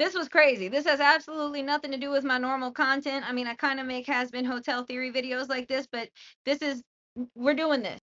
This was crazy. This has absolutely nothing to do with my normal content. I mean, I kind of make has-been hotel theory videos like this, but this is, we're doing this.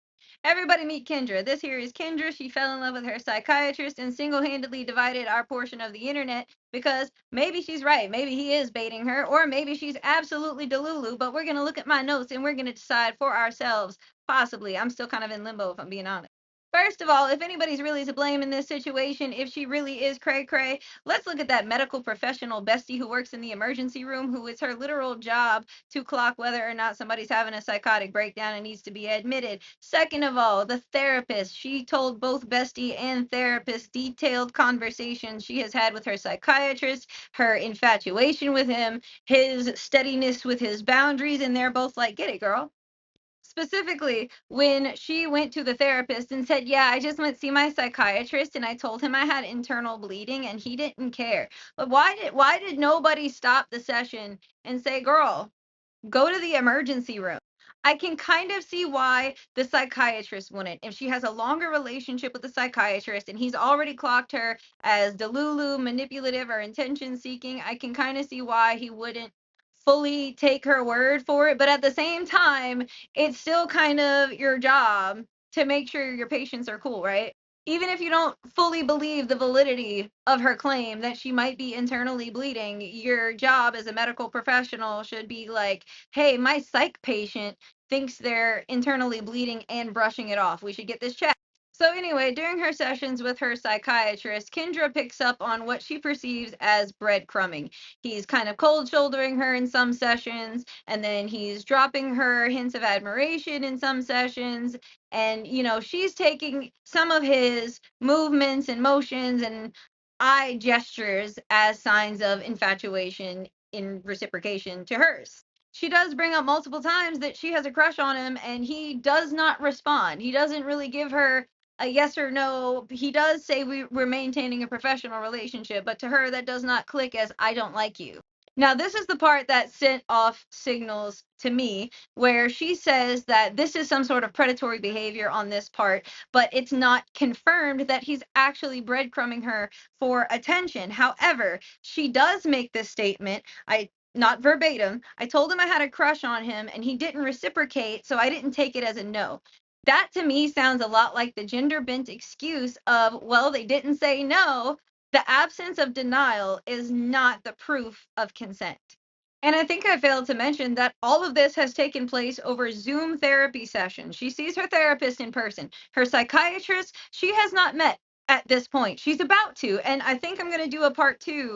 Everybody meet Kendra. This here is Kendra. She fell in love with her psychiatrist and single-handedly divided our portion of the internet because maybe she's right. Maybe he is baiting her, or maybe she's absolutely delulu. But we're going to look at my notes and we're going to decide for ourselves. Possibly. I'm still kind of in limbo, if I'm being honest. First of all, if anybody's really to blame in this situation, if she really is cray cray, let's look at that medical professional bestie who works in the emergency room, who it's her literal job to clock whether or not somebody's having a psychotic breakdown and needs to be admitted. Second of all, the therapist. She told both bestie and therapist detailed conversations she has had with her psychiatrist, her infatuation with him, his steadiness with his boundaries, and they're both like, get it, girl. Specifically, when she went to the therapist and said, yeah, I just went to see my psychiatrist and I told him I had internal bleeding and he didn't care. But why did nobody stop the session and say, girl, go to the emergency room? I can kind of see why the psychiatrist wouldn't. If she has a longer relationship with the psychiatrist and he's already clocked her as delulu, manipulative, or intention seeking, I can kind of see why he wouldn't fully take her word for it. But at the same time, it's still kind of your job to make sure your patients are cool, right? Even if you don't fully believe the validity of her claim that she might be internally bleeding, your job as a medical professional should be like, hey, my psych patient thinks they're internally bleeding and brushing it off. We should get this checked. So, anyway, during her sessions with her psychiatrist, Kendra picks up on what she perceives as breadcrumbing. He's kind of cold shouldering her in some sessions, and then he's dropping her hints of admiration in some sessions. And, she's taking some of his movements and motions and eye gestures as signs of infatuation in reciprocation to hers. She does bring up multiple times that she has a crush on him and he does not respond. He doesn't really give her a yes or no. He does say we're maintaining a professional relationship, but to her, that does not click as I don't like you. Now, this is the part that sent off signals to me, where she says that this is some sort of predatory behavior on this part, but it's not confirmed that he's actually breadcrumbing her for attention. However, she does make this statement. I not verbatim. I told him I had a crush on him and he didn't reciprocate, so I didn't take it as a no. That to me sounds a lot like the gender bent excuse of, well, they didn't say no. The absence of denial is not the proof of consent. And I think I failed to mention that all of this has taken place over Zoom therapy sessions. She sees her therapist in person. Her psychiatrist, she has not met at this point. She's about to. And I think I'm going to do a part two